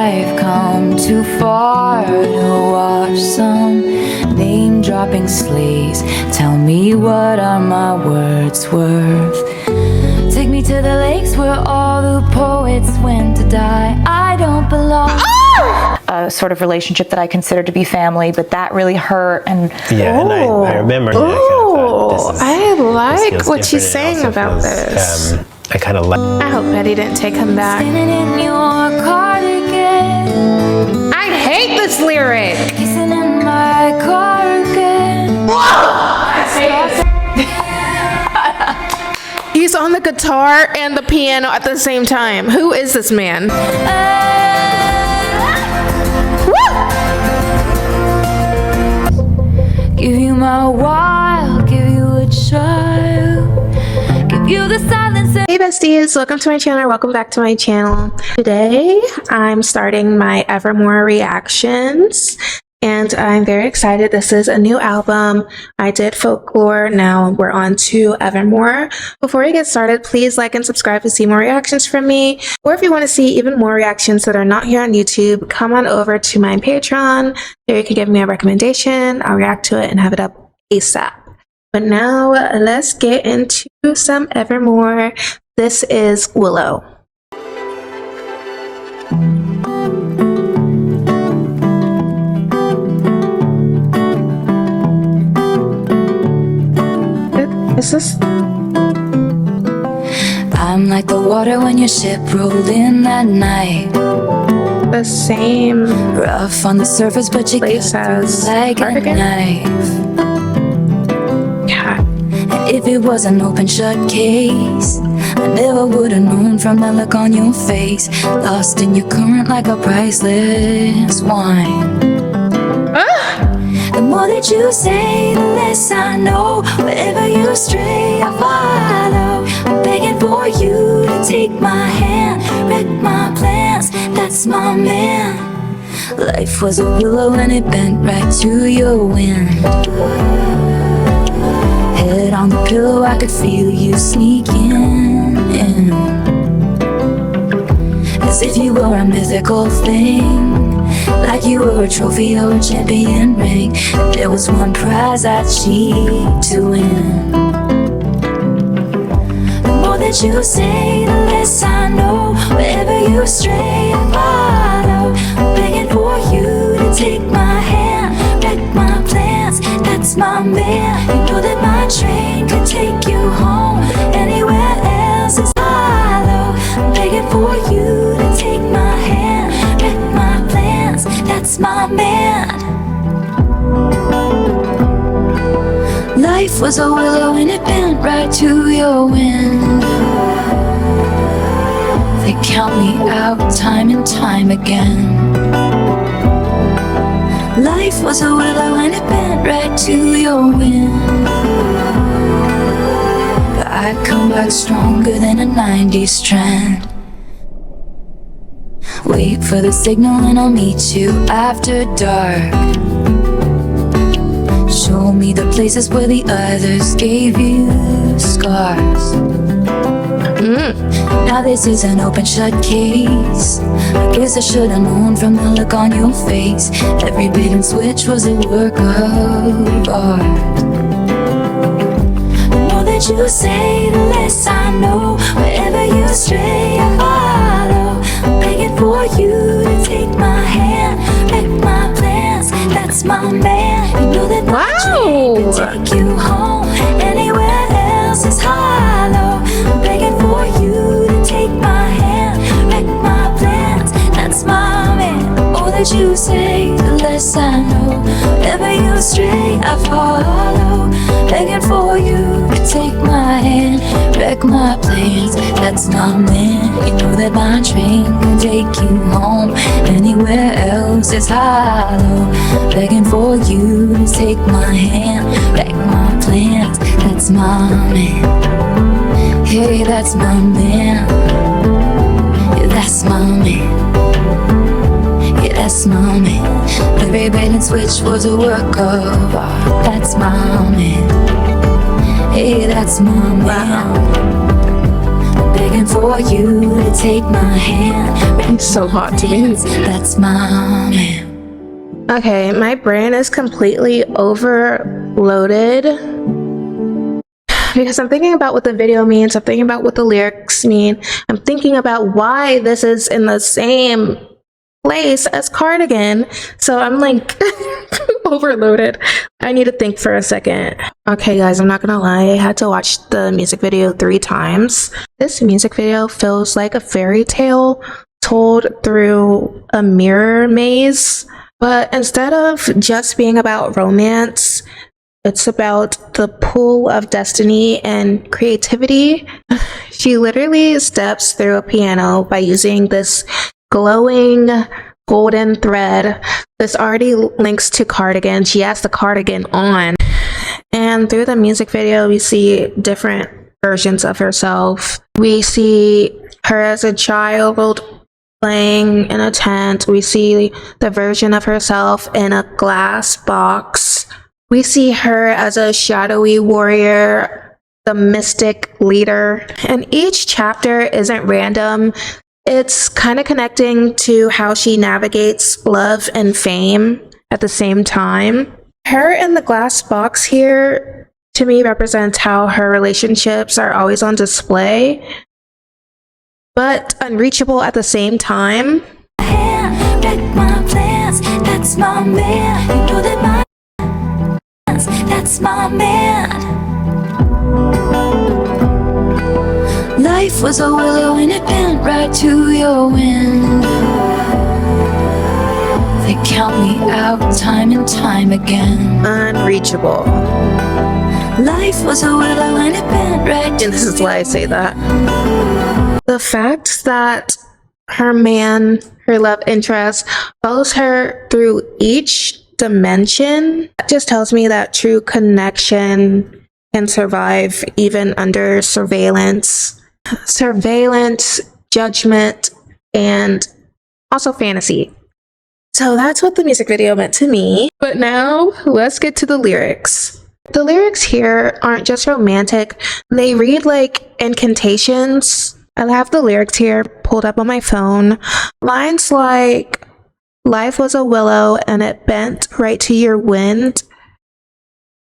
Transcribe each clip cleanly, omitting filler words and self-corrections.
I've come too far to watch some name-dropping sleaze. Tell me, what are my words worth? Take me to the lakes where all the poets went to die. I don't belong. A sort of relationship that I consider to be family, but that really hurt. And yeah, and I remember. I like what she's saying about this. I kind of like. I hope Betty didn't take him back. in your cardigan. I hate this lyric. Kissing in my car again. He's on the guitar and the piano at the same time. Who is this man? Give you my wild, give you a child, give you the silence. Hey besties, welcome to my channel. Welcome back to my channel. Today I'm starting my Evermore reactions and I'm very excited. This is a new album. I did Folklore, now we're on to Evermore. Before we get started, please like and subscribe to see more reactions from me. Or if you want to see even more reactions that are not here on YouTube, come on over to my Patreon. There you can give me a recommendation. I'll react to it and have it up ASAP. But now let's get into some Evermore. This is Willow. Is this? I'm like the water when your ship rolled in that night. The same Rough on the surface, but you place as like a knife. Yeah. And if it was an open shut case, I never would have known from the look on your face. Lost in your current like a priceless wine. The more that you say, the less I know. Wherever you stray, I follow. I'm begging for you to take my hand, wreck my plans, that's my man. Life was a willow and it bent right to your wind. Head on the pillow, I could feel you sneaking in, as if you were a mythical thing, like you were a trophy or a champion ring. And there was one prize I'd cheat to win. The more that you say, the less I know. Wherever you stray, I follow. I'm begging for you to take my hand, wreck my plans, that's my man. You know that my train could take you home. Anywhere else is hollow. I'm begging for you to take my hand, wreck my plans, that's my man. Life was a willow and it bent right to your wind. They count me out time and time again. Life was a willow and it bent right to your wind. But I'd come back stronger than a 90s trend. Wait for the signal and I'll meet you after dark. Show me the places where the others gave you scars. Now this is an open shut case. I guess I should have known from the look on your face. Every bait and switch was a work of art. The more that you say, the less I know. Wherever you stray, I follow. I'm begging for you to take my hand, wreck my plans, that's my man. You know that my dream can take you home. Anywhere else is hollow. I'm begging for you to take my hand, wreck my plans, that's my man. The more that you say, the less I know. Wherever you stray, I follow. Begging for you to take my hand, wreck my plans, that's my man. You know that my train can take you home. Anywhere else is hollow. Begging for you to take my hand, wreck my plans, that's my man. Hey, that's my man. Yeah, that's my man. Yeah, that's my man. Every bait and switch was a work of art. That's my man. Hey, that's my man. begging for you to take my hand. He's so hot to me. That's my man. Okay, my brain is completely overloaded because I'm thinking about what the video means, I'm thinking about what the lyrics mean, I'm thinking about why this is in the same place as Cardigan. So I'm like overloaded. I need to think for a second. Okay guys, I'm not gonna lie, I had to watch the music video 3 times. This music video feels like a fairy tale told through a mirror maze. But instead of just being about romance, it's about the pull of destiny and creativity. She literally steps through a piano by using this glowing golden thread. This already links to Cardigan. She has the cardigan on. And through the music video, we see different versions of herself. We see her as a child playing in a tent. We see the version of herself in a glass box. We see her as a shadowy warrior, the mystic leader. And each chapter isn't random. It's kind of connecting to how she navigates love and fame at the same time. Her in the glass box here, to me, represents how her relationships are always on display, but unreachable at the same time. Wreck my plans, that's my man. You know that my plans, that's my man. Life was a willow and it bent right to your window. They count me out time and time again. Unreachable. Life was a willow and it bent right to And this is why I say that. The fact that her man, her love interest, follows her through each dimension just tells me that true connection can survive even under surveillance, judgment, and also fantasy. So that's what the music video meant to me. But now let's get to the lyrics. The lyrics here aren't just romantic, they read like incantations. I have the lyrics here pulled up on my phone. Lines like, life was a willow and it bent right to your wind.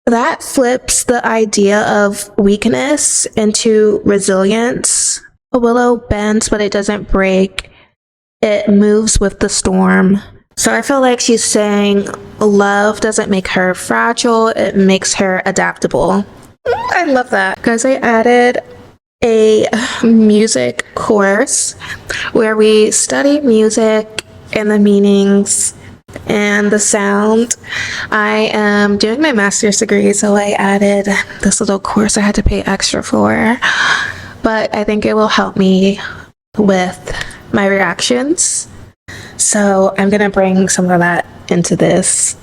That flips the idea of weakness into resilience. A willow bends, but it doesn't break. It moves with the storm. So I feel like she's saying love doesn't make her fragile, it makes her adaptable. I love that. Because I added a music course where we study music and the meanings and the sound. I am doing my master's degree, so I added this little course I had to pay extra for, but I think it will help me with my reactions. So I'm gonna bring some of that into this.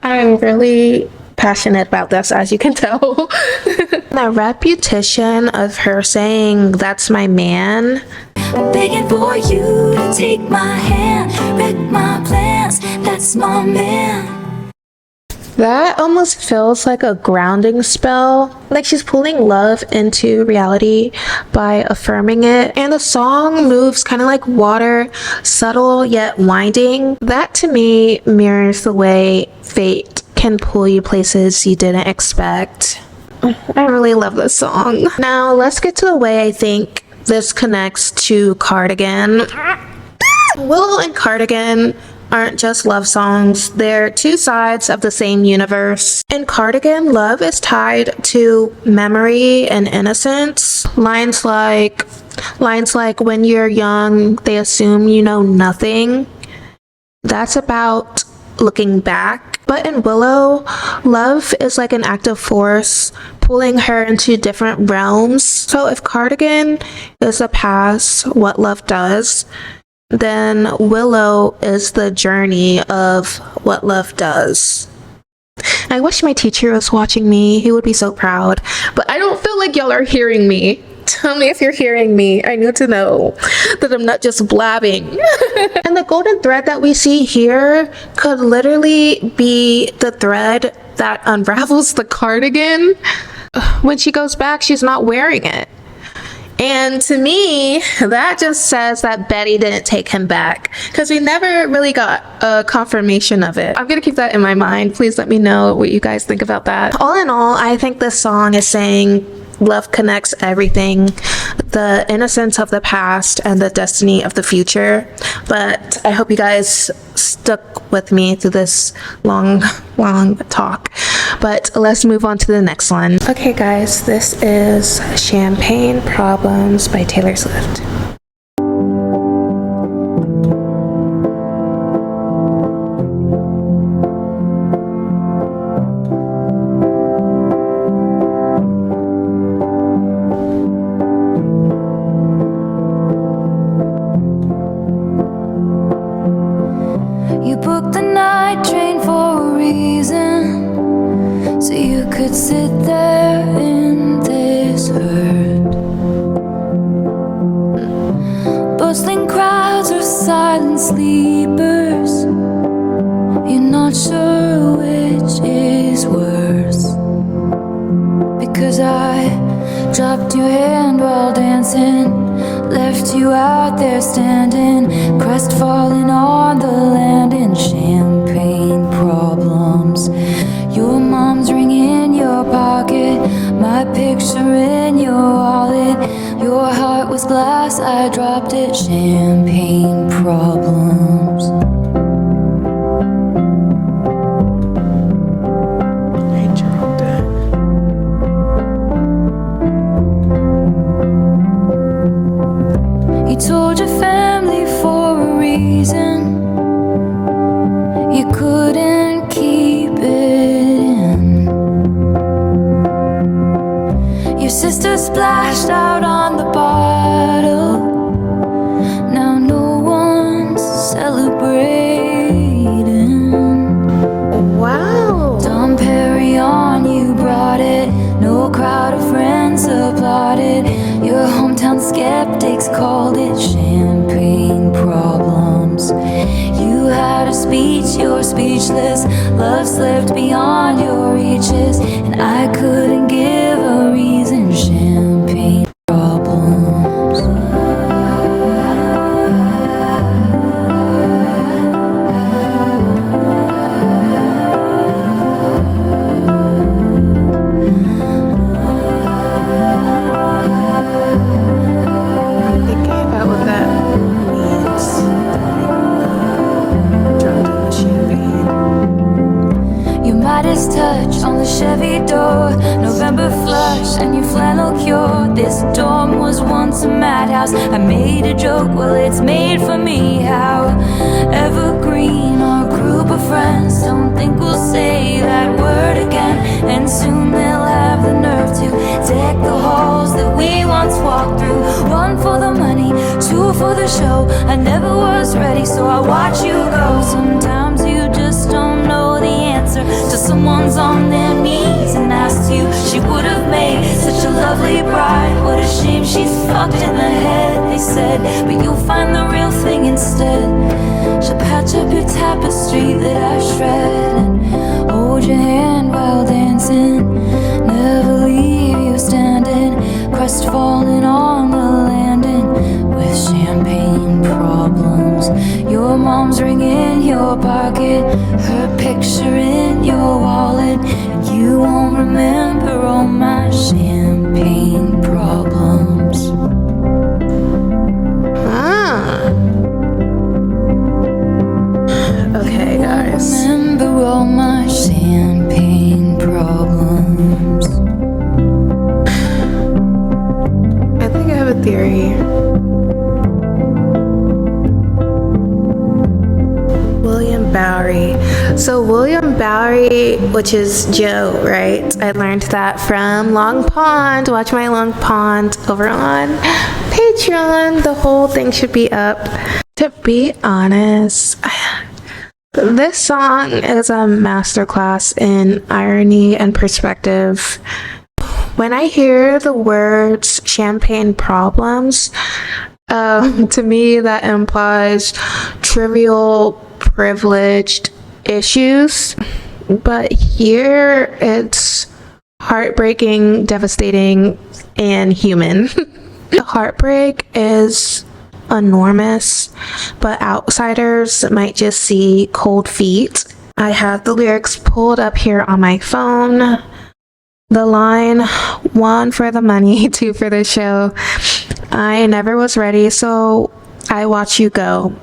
I'm really passionate about this, as you can tell. The repetition of her saying, that's my man. begging for you to take my hand, wreck my plans, that's my man. That almost feels like a grounding spell, like she's pulling love into reality by affirming it. And the song moves kind of like water, subtle yet winding. That to me mirrors the way fate can pull you places you didn't expect. I really love this song. Now let's get to the way I think this connects to Cardigan. Willow and Cardigan aren't just love songs, they're two sides of the same universe. In Cardigan, love is tied to memory and innocence. Lines like when you're young, they assume you know nothing. That's about looking back. But in Willow, love is like an active force pulling her into different realms. So if Cardigan is the past, what love does, then Willow is the journey of what love does. I wish my teacher was watching me. He would be so proud. But I don't feel like y'all are hearing me. Tell me if you're hearing me. I need to know that I'm not just blabbing. And the golden thread that we see here could literally be the thread that unravels the cardigan. When she goes back, she's not wearing it. And to me, that just says that Betty didn't take him back, because we never really got a confirmation of it. I'm gonna keep that in my mind. Please let me know what you guys think about that. All in all, I think this song is saying love connects everything, the innocence of the past and the destiny of the future. But I hope you guys stuck with me through this long talk. But let's move on to the next one. Okay guys, this is Champagne Problems by Taylor Swift. You booked the night train for a reason, so you could sit there in this hurt. Bustling crowds or silent sleepers, you're not sure which is worse. Because I dropped your hand while dancing, left you out there standing, crestfallen on the land in champagne problems. Your mom's ring in your pocket, my picture in your wallet. Your heart was glass, I dropped it. Champagne problems. I dropped it. You told your family for a reason, you couldn't keep it in. Your sister splashed out on the bottle, now no one's celebrating. Wow. Dom Perignon, you brought it, no crowd of friends applauded. Your hometown skeptics called it champagne problems. You had a speech, you're speechless. Love slipped beyond your reaches, and I couldn't give a reason. Champagne problems. I'm thinking about what that means. Dropped in the champagne. Your Midas touch on the Chevy door, November flush and your flannel cure. This dorm was once a madhouse. I made a joke, well it's made for me. How evergreen our group of friends, don't think we'll say that word again. And soon they'll have the nerve to deck the halls that we once walked through. One for the money, two for the show. I never was ready, so I watch you go. Sometimes you just don't know the answer till someone's on their knees and asks you. She would have made such a lovely bride. What a shame she's fucked in the head, they said. But you'll find the real thing instead. She'll patch up your tapestry that I shred and hold your hand while dancing. Never leave you standing, crestfallen on the landing with champagne problems. Your mom's ring in your pocket, her picture in your wallet. You won't remember all my champagne problems. Okay, guys. Remember all my champagne problems. I think I have a theory. William Bowery. So William Bowery, which is Joe, right? I learned that from Long Pond. Watch my Long Pond over on Patreon. The whole thing should be up. To be honest, this song is a masterclass in irony and perspective. When I hear the words champagne problems, to me that implies trivial, privileged issues. But here it's heartbreaking, devastating, and human. The heartbreak is enormous, but outsiders might just see cold feet. I have the lyrics pulled up here on my phone. The line, 1 for the money, 2 for the show. I never was ready, so I watch you go.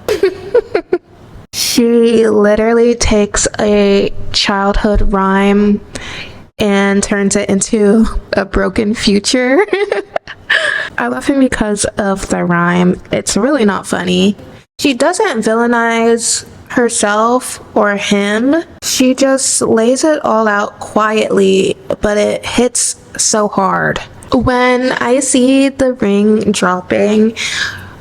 She literally takes a childhood rhyme and turns it into a broken future. I love him because of the rhyme. It's really not funny. She doesn't villainize herself or him. She just lays it all out quietly, but it hits so hard. When I see the ring dropping,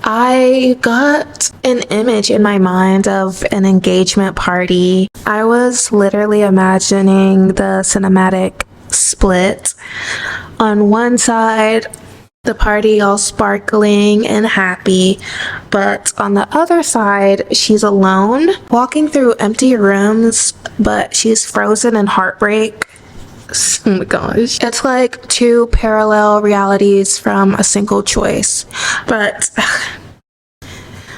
I got an image in my mind of an engagement party. I was literally imagining the cinematic split. On one side, the party all sparkling and happy, but on the other side, she's alone, walking through empty rooms, but she's frozen in heartbreak. Oh my gosh. It's like 2 parallel realities from a single choice. But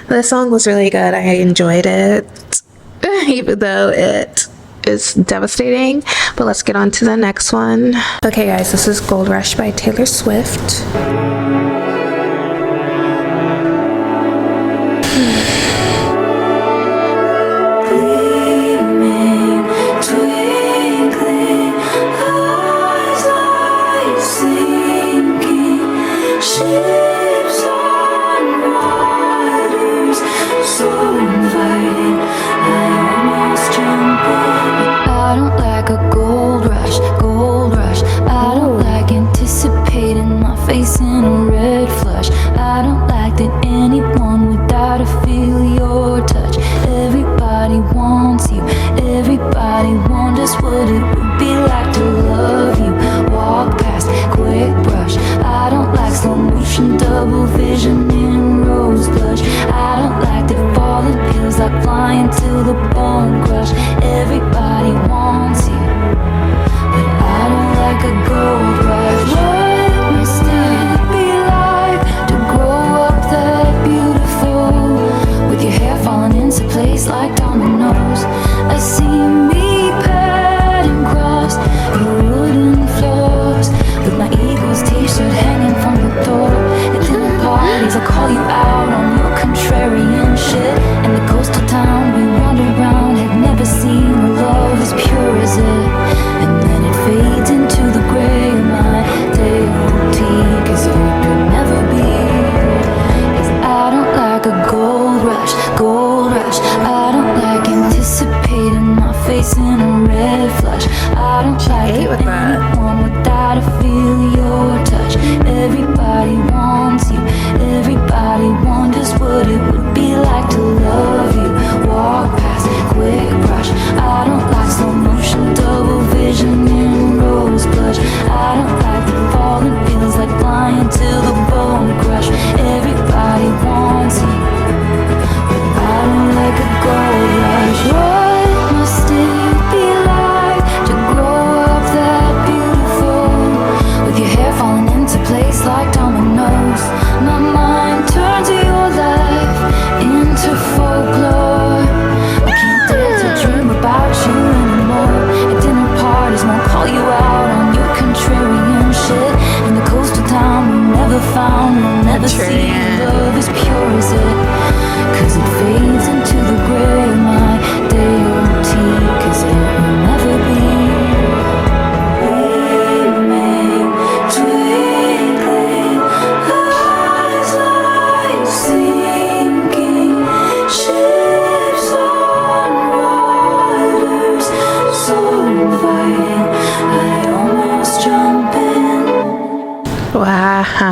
the song was really good. I enjoyed it, even though it is devastating. But let's get on to the next one. Okay guys, this is Gold Rush by Taylor Swift.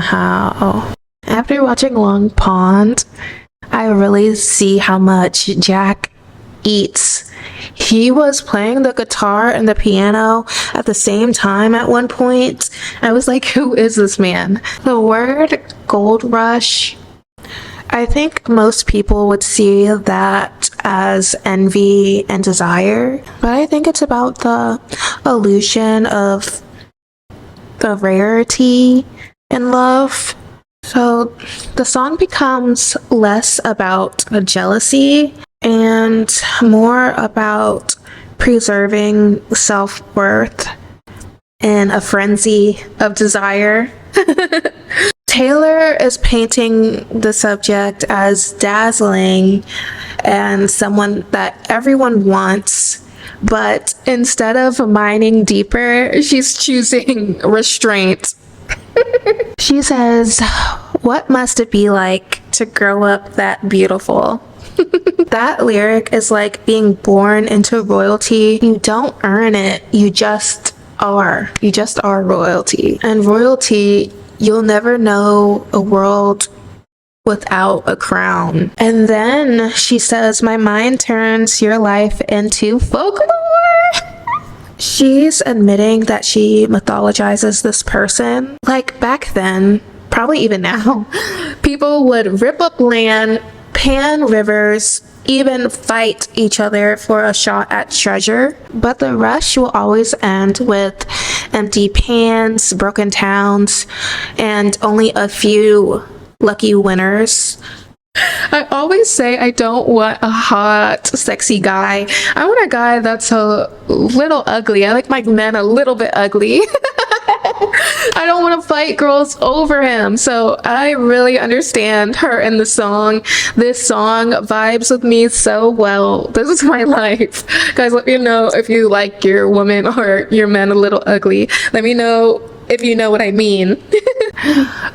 Wow. After watching Long Pond, I really see how much Jack eats. He was playing the guitar and the piano at the same time at one point. I was like, who is this man? The word gold rush, I think most people would see that as envy and desire, but I think it's about the illusion of the rarity in love. So the song becomes less about a jealousy and more about preserving self-worth in a frenzy of desire. Taylor is painting the subject as dazzling and someone that everyone wants, but instead of mining deeper, she's choosing restraint. She says, "What must it be like to grow up that beautiful?" That lyric is like being born into royalty. You don't earn it, you just are. You just are royalty. And royalty, you'll never know a world without a crown. And then she says, "My mind turns your life into folklore." She's admitting that she mythologizes this person. Like back then, probably even now, people would rip up land, pan rivers, even fight each other for a shot at treasure. But the rush will always end with empty pans, broken towns, and only a few lucky winners. I always say I don't want a hot, sexy guy. I want a guy that's a little ugly. I like my men a little bit ugly. I don't want to fight girls over him. So I really understand her in the song. This song vibes with me so well. This is my life. Guys, let me know if you like your woman or your man a little ugly. Let me know if you know what I mean.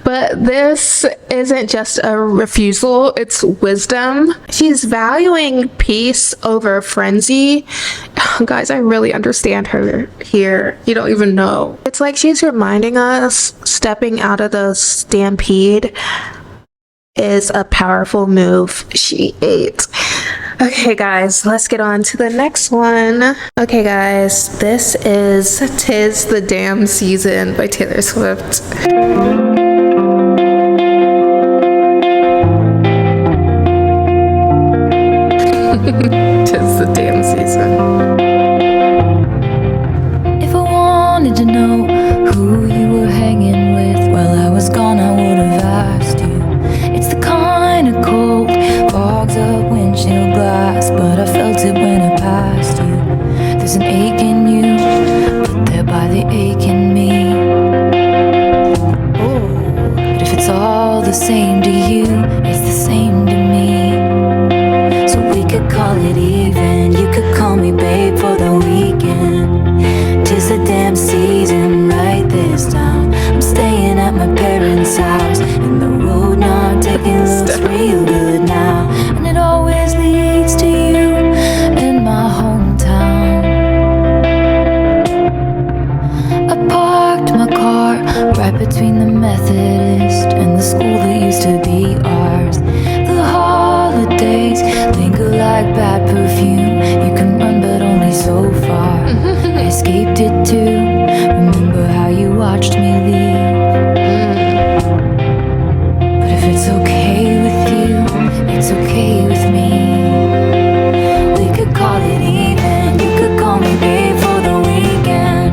But this isn't just a refusal, it's wisdom. She's valuing peace over frenzy. Guys, I really understand her here. You don't even know. It's like she's reminding us stepping out of the stampede is a powerful move. She ate. Okay guys, let's get on to the next one. Okay guys, this is "'Tis the Damn Season" by Taylor Swift. "'Tis the damn season." If I wanted to know who you were hanging with while I was gone, I would have asked you. It's the kind of cold fogs up windshield glass, but I felt it when I passed you. There's an ache in you, put there by the ache in me. Oh, but if it's all the same to you, it's the same to me. So we could call it even. You could call me babe for the weekend. 'Tis the damn season right this time. I'm staying at my parents' house, and the road not taking looks real good now. And it always leads to you in my hometown. I parked my car right between the Methodist and the school that used to be ours. The holidays linger like bad perfume. You can run but only so far. I escaped it too. Remember how you watched me leave? But if it's okay with you, it's okay with me. We could call it even. You could call me babe for the weekend.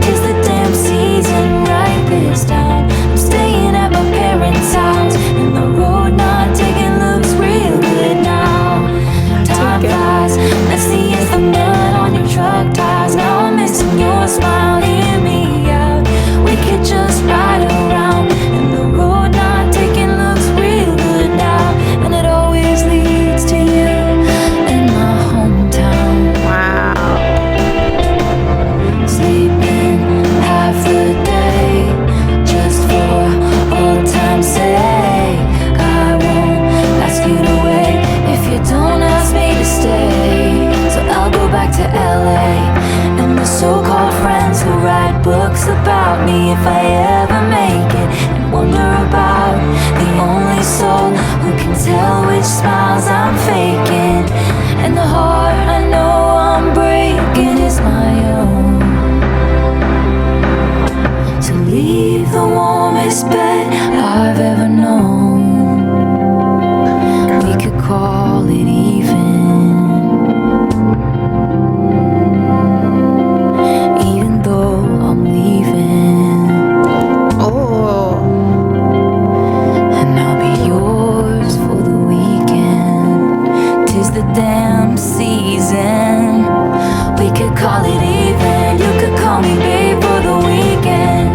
'Tis the damn season right this time. I'm staying at my parents' house, and the road not taking looks real good now. Time flies, messy as the mud on your truck tires. Now I'm missing your smile, hear me out. We could just ride around, and the road not taking looks real good now. And it always leads to you in my hometown. Wow. Sleeping half the day just for old time's sake. I won't ask you to wait if you don't ask me to stay. So I'll go back to LA and the so-called friends who write books about me if I ever make it, and wonder about the only soul who can tell which smiles I'm faking. And the heart I know I'm breaking is my own. To leave the warmest bed I've ever known. We could call it even. Even though I'm leaving. season. We could call it even. You could call me babe for the weekend.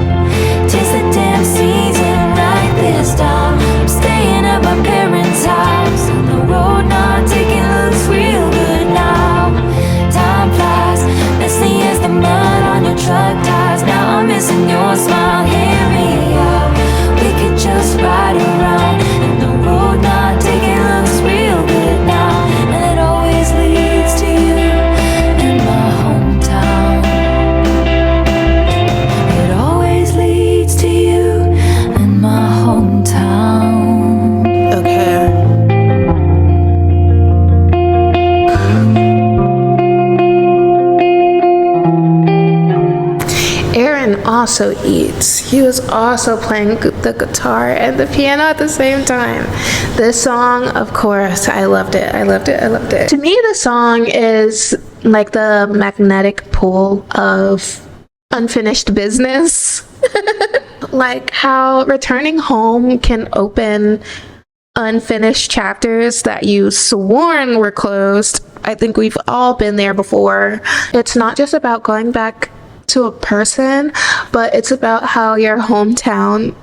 Tis the damn season right this time. I'm staying at my parents' house. On the road not taking looks real good now. Time flies, messy as the mud on your truck tires. Now I'm missing your smile, hear me out. We could just ride around. And the road not taking looks real good now. And it always leads to you in my hometown. It always leads to you in my hometown. Okay. Aaron also eats. He was also playing the guitar and the piano at the same time. This song, of course, I loved it. I loved it. I loved it. To me, the song is like the magnetic pull of unfinished business. Like how returning home can open unfinished chapters that you sworn were closed. I think we've all been there before. It's not just about going back to a person, but it's about how your hometown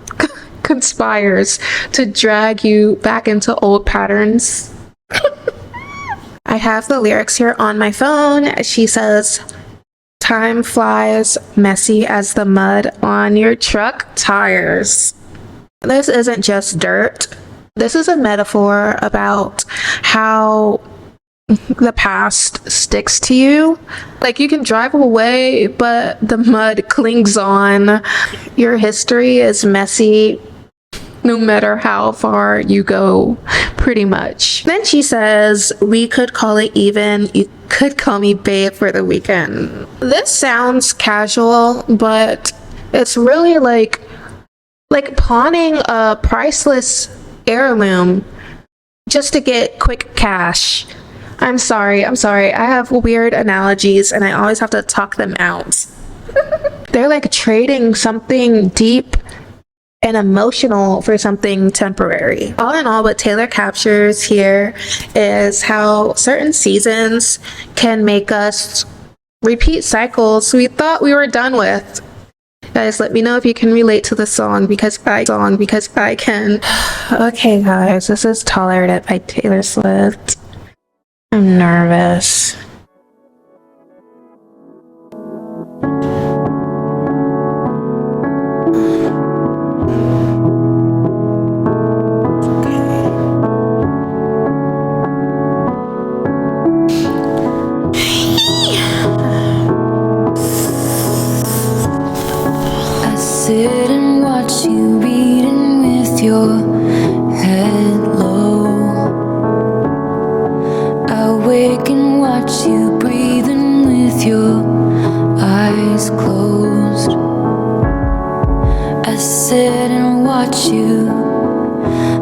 conspires to drag you back into old patterns. I have the lyrics here on my phone. She says, "Time flies, messy as the mud on your truck tires." This isn't just dirt. This is a metaphor about how the past sticks to you. Like you can drive away, but the mud clings on. Your history is messy no matter how far you go, pretty much. Then she says, "We could call it even. You could call me babe for the weekend." This sounds casual, but it's really like pawning a priceless heirloom just to get quick cash. I'm sorry. I have weird analogies and I always have to talk them out. They're like trading something deep and emotional for something temporary. All in all, what Taylor captures here is how certain seasons can make us repeat cycles we thought we were done with. Guys, let me know if you can relate to the song because I can. Okay, guys, this is Tolerate by Taylor Swift. I'm nervous. I sit and watch you reading with your head low. I wake and watch you breathing with your eyes closed. I sit and watch you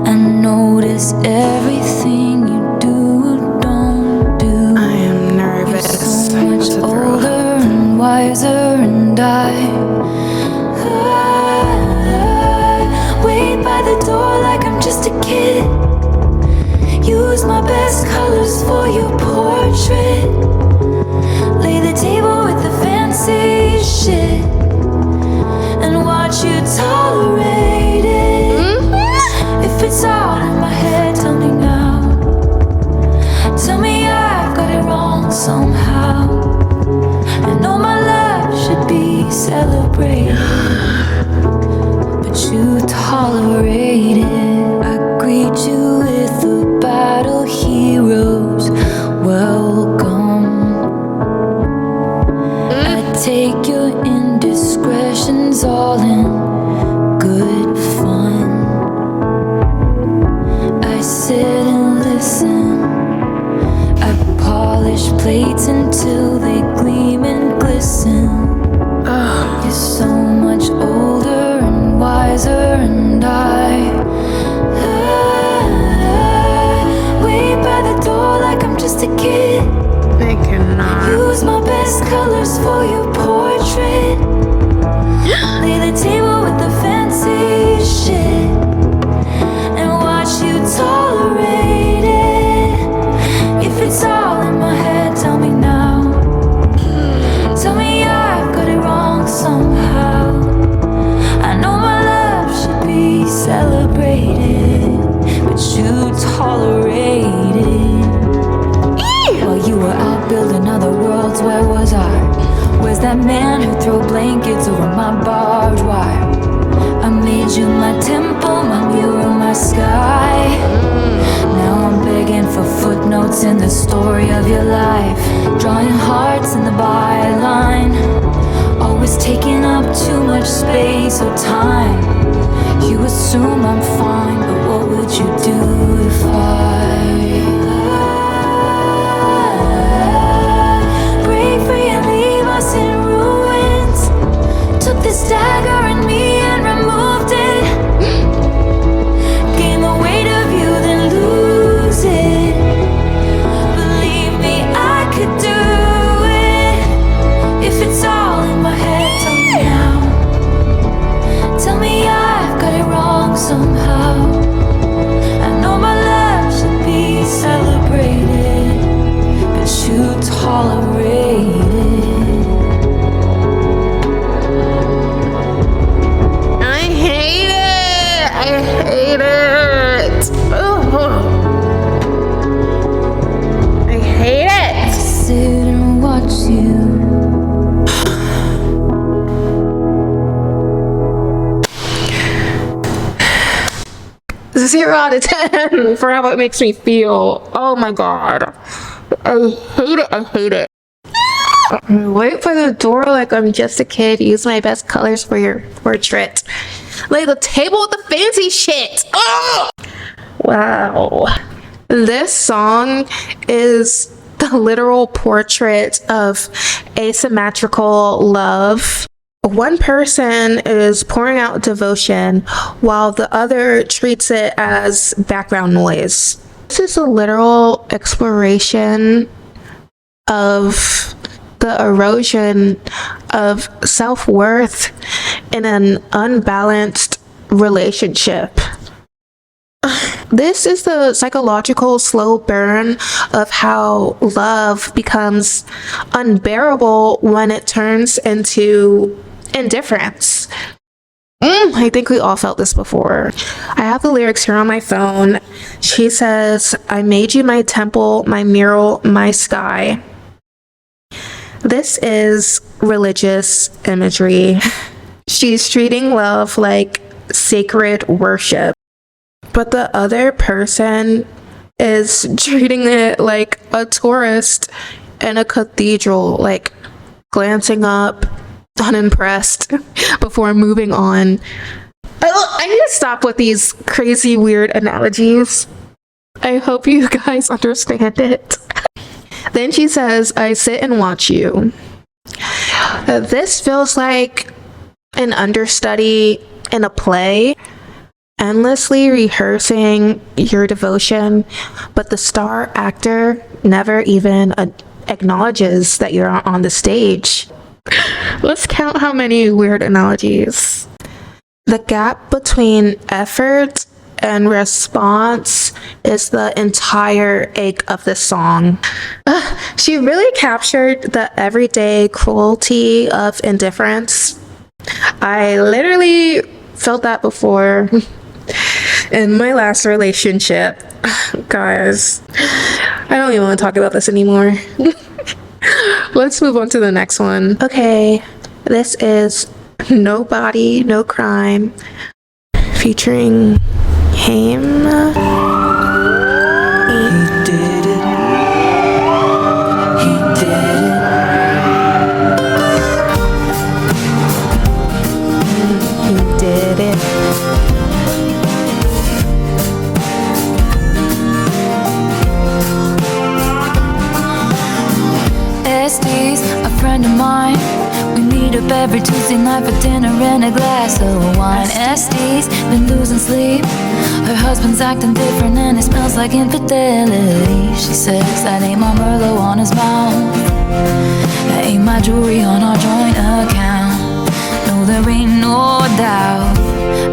and notice everything you do or don't do. I am nervous. You're so much older and wiser, and I wait by the door like I'm just a kid. Use my best colors for your portrait. Lay the table with the fancy shit and watch you tolerate it. If it's all in my head, tell me now. Tell me I've got it wrong somehow. I know my love should be celebrated, but you tolerate it. I greet you with a battle heroes welcome. I take your indiscretions all in good fun. I sit and listen. I polish plates until they gleam and glisten. You're so much older and wiser, and I wait by the door like I'm just a kid. I cannot. Use my best colors for your portrait. Lay the table with the fancy shit and watch you tolerate it. If it's all in my head, that man who threw blankets over my barbed wire. I made you my temple, my mirror, my sky. Now I'm begging for footnotes in the story of your life, drawing hearts in the byline. Always taking up too much space or time. You assume I'm fine, but what would you do if I break free and leave us in ruins? Took this dagger in me and removed it. Gain the weight of you, then lose it. Believe me, I could do it. If it's all in my head, tell me now. Tell me I've got it wrong somehow. I know my love should be celebrated, but you tolerate it. I hate it. I hate it. Ugh. I hate it. Sit and watch you. 0 out of 10 for how it makes me feel. Oh my god. I hate it. I hate it. Wait for the door like I'm just a kid. Use my best colors for your portrait. Lay the table with the fancy shit. Oh! Wow. This song is the literal portrait of asymmetrical love. One person is pouring out devotion while the other treats it as background noise. This is a literal exploration of the erosion of self-worth in an unbalanced relationship. This is the psychological slow burn of how love becomes unbearable when it turns into indifference. I think we all felt this before. I have the lyrics here on my phone. She says, I made you my temple, my mirror, my sky. This is religious imagery. She's treating love like sacred worship, but the other person is treating it like a tourist in a cathedral, like glancing up, unimpressed, before moving on. I need to stop with these crazy, weird analogies. I hope you guys understand it. Then she says, I sit and watch you. This feels like an understudy in a play, endlessly rehearsing your devotion, but the star actor never even acknowledges that you're on the stage. Let's count how many weird analogies. The gap between effort and response is the entire ache of this song. She really captured the everyday cruelty of indifference. I literally felt that before in my last relationship. Guys, I don't even want to talk about this anymore. Let's move on to the next one. Okay, this is No Body, No Crime, featuring HAIM. He did it. He did it. He did it. Estes, a friend of mine. We meet up every Tuesday night for dinner and a glass of wine. Estes been losing sleep. Her husband's acting different and it smells like infidelity. She says that ain't my Merlot on his mouth. That ain't my jewelry on our joint account. No, there ain't no doubt.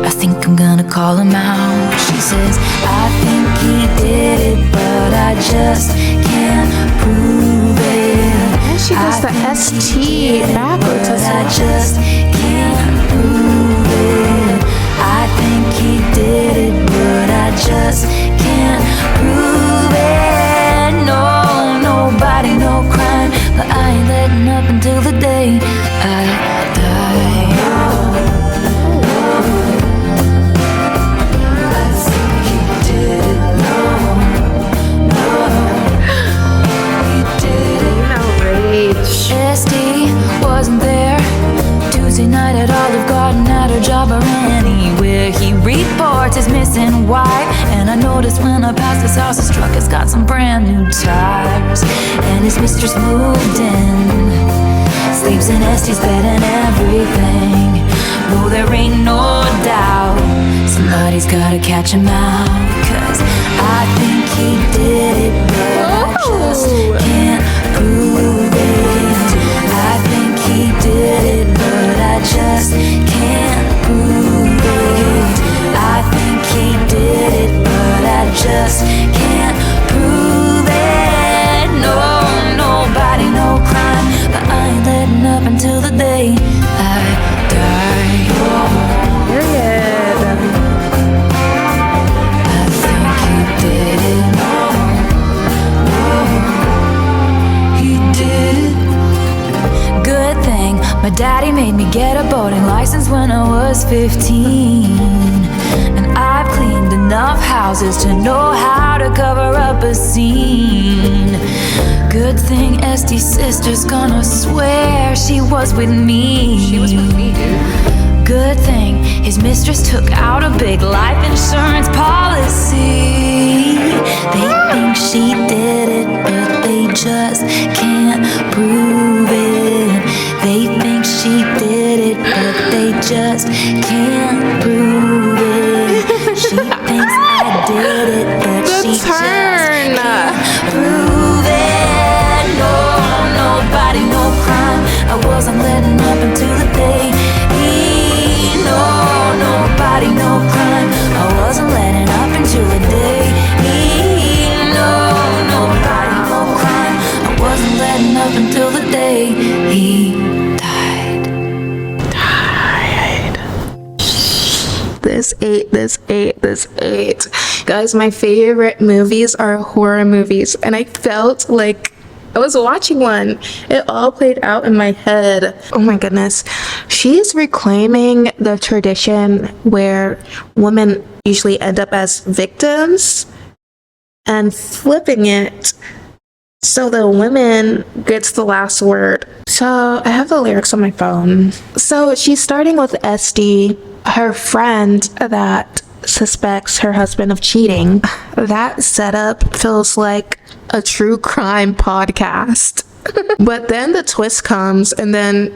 I think I'm gonna call him out. She says, I think he did it, but I just can't prove it. And she does the ST backwards as well. I just can't prove it. I think he did it, but I just can't prove it. No, nobody, no crime, but I ain't letting up until the day noticed when I passed his house, his truck has got some brand new tires, and his mistress moved in, sleeps in Estee's bed and everything. No, there ain't no doubt somebody's gotta catch him out, 'cause I think he did it, but I just can't prove it. I think he did it, but I just can't prove it. I think he did it, but I just can't prove it. No, nobody, no crime, but I ain't letting up until the day I die. Period. I think he did it. He did it. Good thing my daddy made me get a boating license when I was 15. And I've cleaned enough houses to know how to cover up a scene. Good thing Estee's sister's gonna swear she was with me. She was with me, dude. Good thing his mistress took out a big life insurance policy. They think she did it, but they just can't prove it. They think she did it, but they just can't prove it. She thinks I did it, but she just can't prove it. No, nobody, no crime, I wasn't letting up until the day. No, nobody, no crime, I wasn't letting up until the day. No, nobody, no crime, I wasn't letting up until the day he died. This ate. Guys, my favorite movies are horror movies, and I felt like I was watching one. It all played out in my head. Oh my goodness. She's reclaiming the tradition where women usually end up as victims and flipping it so the women gets the last word. So I have the lyrics on my phone. So she's starting with Esty, her friend that suspects her husband of cheating. That setup feels like a true crime podcast. But then the twist comes, and then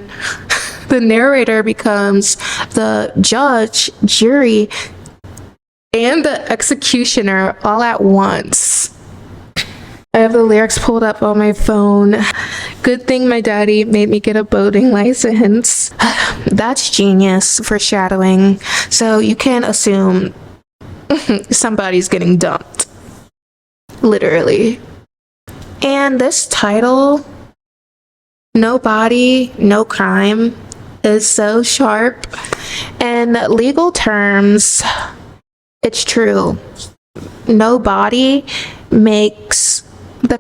the narrator becomes the judge, jury, and the executioner all at once. I have the lyrics pulled up on my phone. Good thing my daddy made me get a boating license. That's genius foreshadowing. So you can assume somebody's getting dumped. Literally. And this title, No Body, No Crime, is so sharp. In legal terms, it's true. No body makes the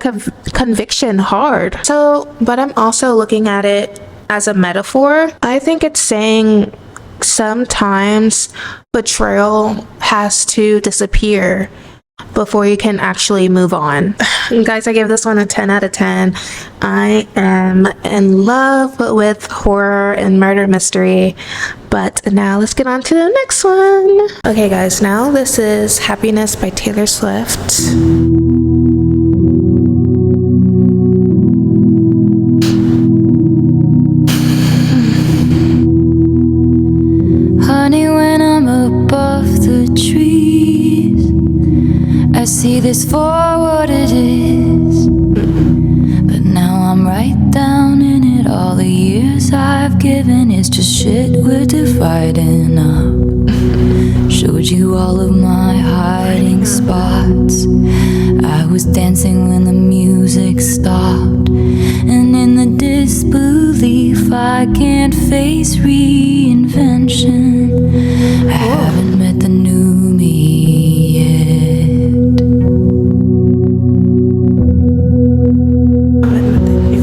conviction hard. So, but I'm also looking at it as a metaphor. I think it's saying sometimes betrayal has to disappear before you can actually move on. Guys, I gave this one a 10 out of 10. I am in love with horror and murder mystery. But now let's get on to the next one. Okay guys, now this is Happiness by Taylor Swift. Honey, when I'm above the trees, I see this for what it is. But now I'm right down in it. All the years I've given is just shit we're dividing up. Showed you all of my hiding spots. I was dancing when the music stopped, and in the disbelief I can't face reinvention. I haven't met the new me yet.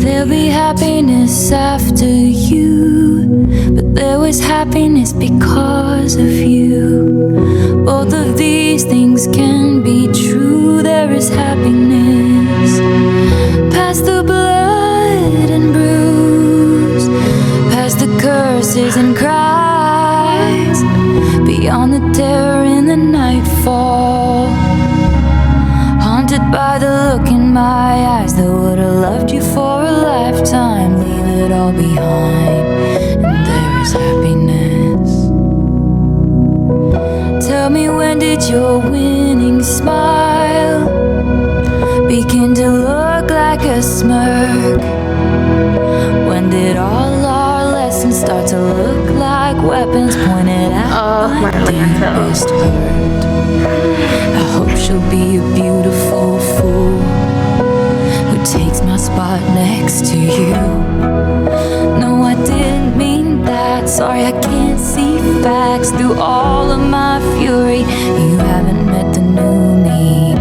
There'll be happiness after you, but there was happiness because of you. Both of these things can be true. There is happiness past the blood and bruise, past the curses and cries, beyond the terror in the nightfall. my eyes that would've loved you for a lifetime. Leave it all behind, and there is happiness. Tell me, when did your winning smile begin to look like a smirk? When did all our lessons start to look like weapons pointed at my deepest hurt? I hope she'll be a beautiful fool who takes my spot next to you. No, I didn't mean that. Sorry, I can't see facts through all of my fury. You haven't met the new me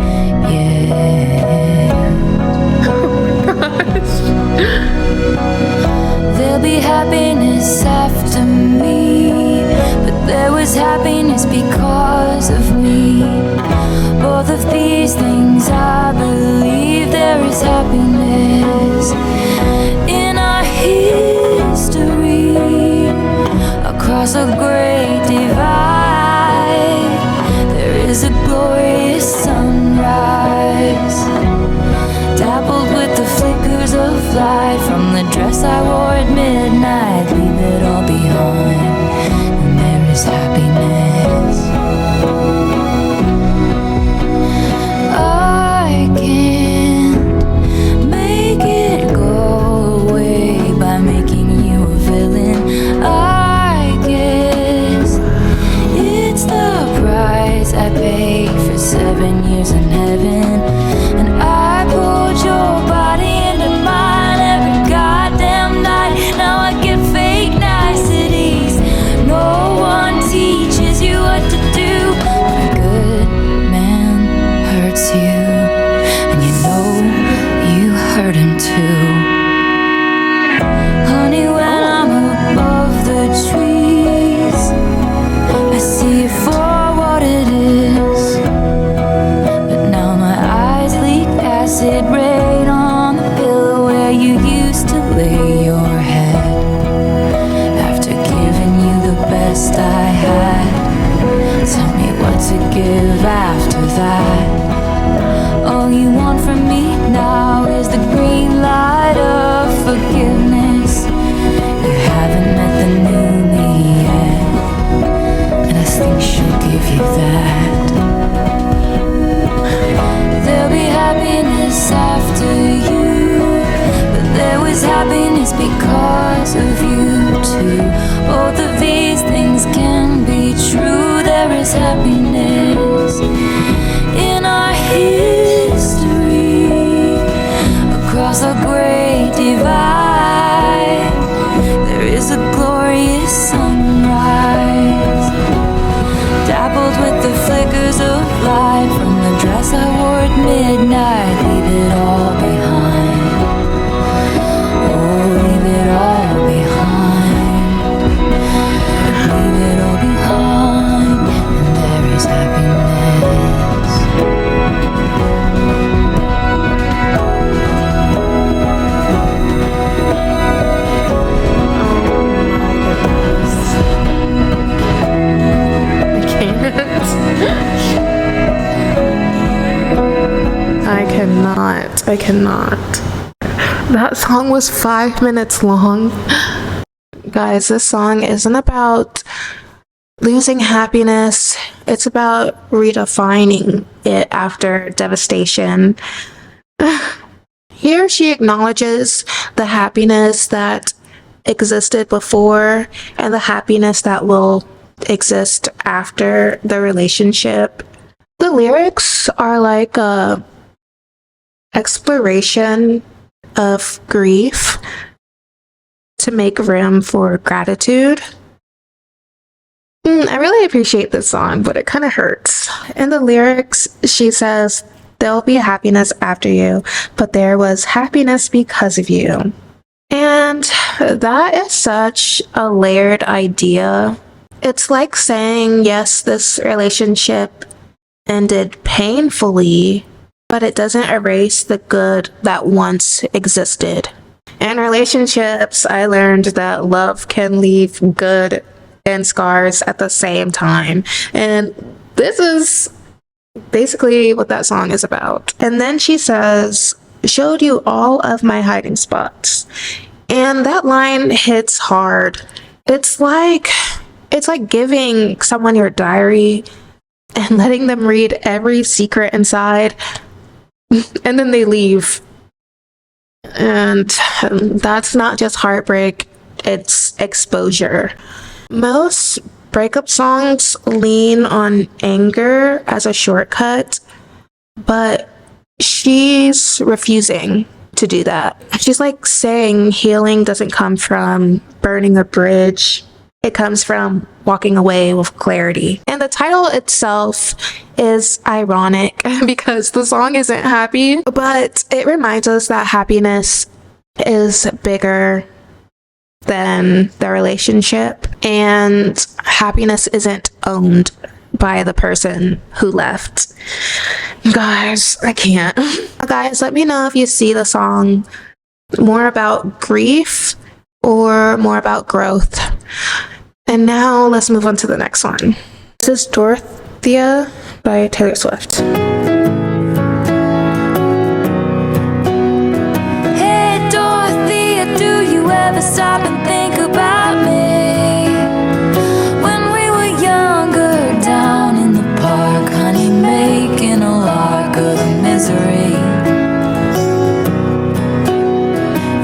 yet. There'll be happiness after me, but there was happiness because of me. Both of these things I believe. There is happiness in our history. Across a great divide, there is a glorious sunrise, dappled with the flickers of light from the dress I wore at midnight. Leave it all behind, and there is happiness. I can't make it go away by making you a villain. I guess it's the price I paid for 7 years in heaven. And I pulled your body into mine every goddamn night. Now I get fake niceties. No one teaches you what to do. A good man hurts you, and you know you hurt him too. Honey, when I'm above the trees, I see it for what it is. But now my eyes leak acid rain on the pillow where you used to lay your head. After giving you the best I had, tell me what to give after that. All you want from me now is the green light of forgiveness. You haven't met the new me yet, and I think she'll give you that. There'll be happiness after you, but there was happiness because of you too. Both of these things can be true. There is happiness in our history. Across a great divide, there is a glorious sunrise, dappled with the flickers of light from the dress I wore at midnight. Leave it all behind. Oh, leave it all behind. Leave it all behind, and there is happiness. I cannot. That song was 5 minutes long. Guys, this song isn't about losing happiness. It's about redefining it after devastation. Here she acknowledges the happiness that existed before and the happiness that will exist after the relationship. The lyrics are like a exploration of grief to make room for gratitude. I really appreciate this song, but it kind of hurts. In the lyrics, she says, "There'll be happiness after you, but there was happiness because of you." And that is such a layered idea. It's like saying, yes, this relationship ended painfully, but it doesn't erase the good that once existed. In relationships, I learned that love can leave good and scars at the same time. And this is basically what that song is about. And then she says, showed you all of my hiding spots. And that line hits hard. It's like giving someone your diary and letting them read every secret inside, and then they leave. And that's not just heartbreak, it's exposure. Most breakup songs lean on anger as a shortcut, but she's refusing to do that. She's like saying healing doesn't come from burning a bridge. It comes from walking away with clarity. And the title itself is ironic because the song isn't happy, but it reminds us that happiness is bigger than the relationship, and happiness isn't owned by the person who left. Guys, I can't. Guys, let me know if you see the song more about grief or more about growth. And now let's move on to the next one. This is Dorothea by Taylor Swift. Hey Dorothea, do you ever stop and think about me? When we were younger, down in the park, honey, making a lark of the misery.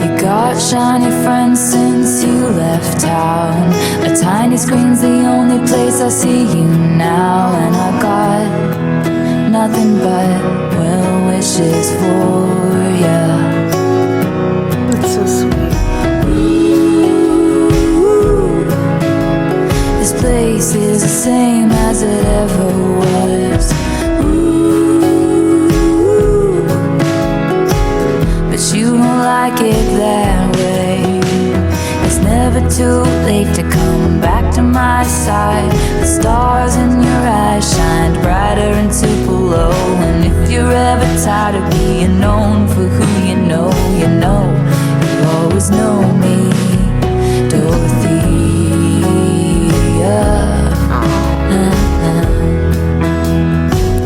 You got shiny friends since you left town. A tiny screen's the only place I see you now. And I got nothing but well wishes for ya. That's so sweet. Ooh, this place is the same as it ever was. Ooh, but you don't like it that way. It's never too late to come back to my side. The stars in your eyes shined brighter and super low. And if you're ever tired of being known for who you know, you always know me, Dorothea.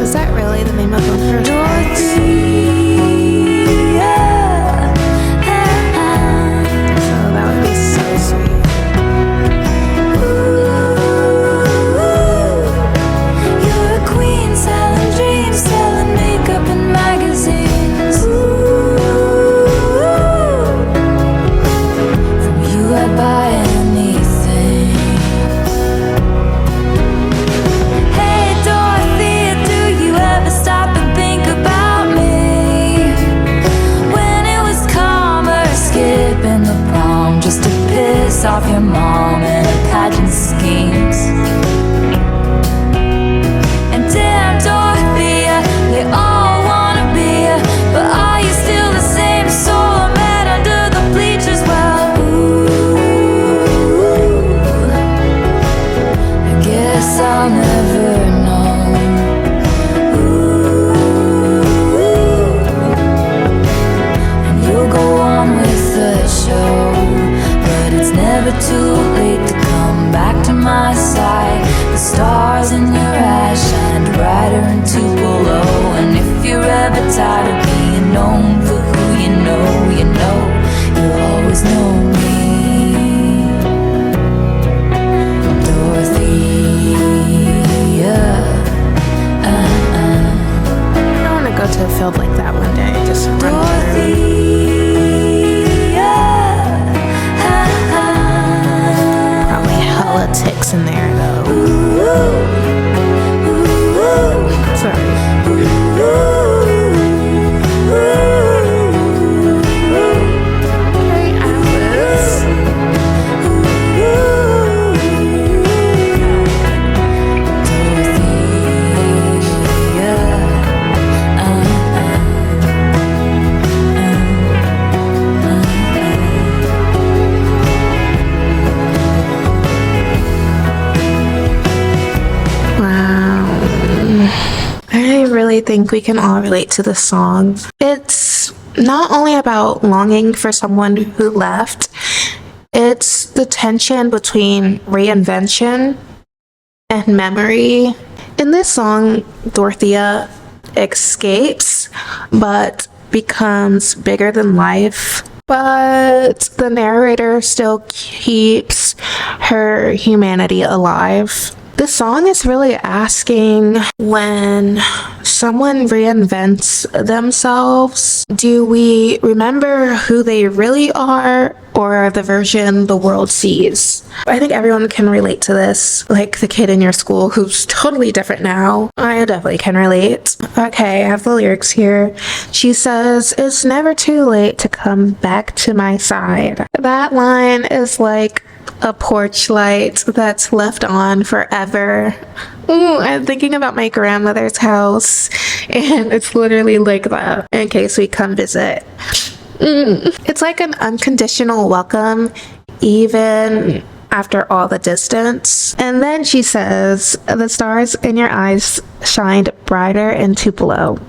Is that really the name of her? Dorothea. So that would be so sweet. You're a queen selling dreams, selling makeup and magazines. From you I'd buy anything. Hey Dorothea, do you ever stop and think about me? When it was calmer, skipping the prom just to piss off your mom and her pageant schemes. And damn Dorothea, they all wanna be ya, but are you still the same soul I met under the bleachers? Well, ooh, I guess I'll never know. Ooh, and you'll go on with the show, but it's never too late to come back to my side. The stars in your eyes shined brighter and too below. And if you're ever tired of being known for who you know, you'll always know me, Dorothea. I want to go to a field like that one day. Just run through. Dorothea. Probably hella ticks in there though. Sorry. Hey, Alice. I think we can all relate to this song. It's not only about longing for someone who left, it's the tension between reinvention and memory. In this song, Dorothea escapes, but becomes bigger than life, but the narrator still keeps her humanity alive. This song is really asking, when someone reinvents themselves, do we remember who they really are or the version the world sees? I think everyone can relate to this, like the kid in your school who's totally different now. I definitely can relate. Okay, I have the lyrics here. She says, "It's never too late to come back to my side." That line is like a porch light that's left on forever. Ooh, I'm thinking about my grandmother's house, and it's literally like that in case we come visit. It's like an unconditional welcome, even after all the distance. And then she says, "The stars in your eyes shined brighter in Tupelo."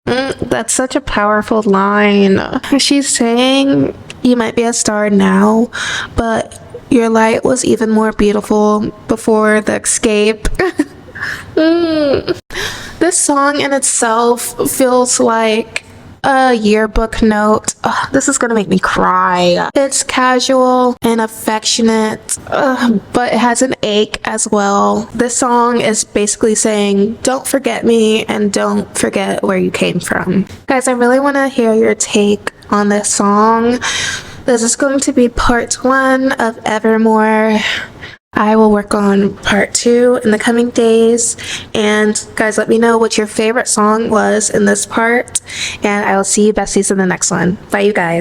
That's such a powerful line. She's saying you might be a star now, but your light was even more beautiful before the escape. This song in itself feels like a yearbook note. This is gonna make me cry. It's casual and affectionate, but it has an ache as well. This song is basically saying, don't forget me and don't forget where you came from. Guys, I really want to hear your take on this song. This is going to be part 1 of Evermore. I will work on part 2 in the coming days. And guys, let me know what your favorite song was in this part. And I will see you besties in the next one. Bye, you guys.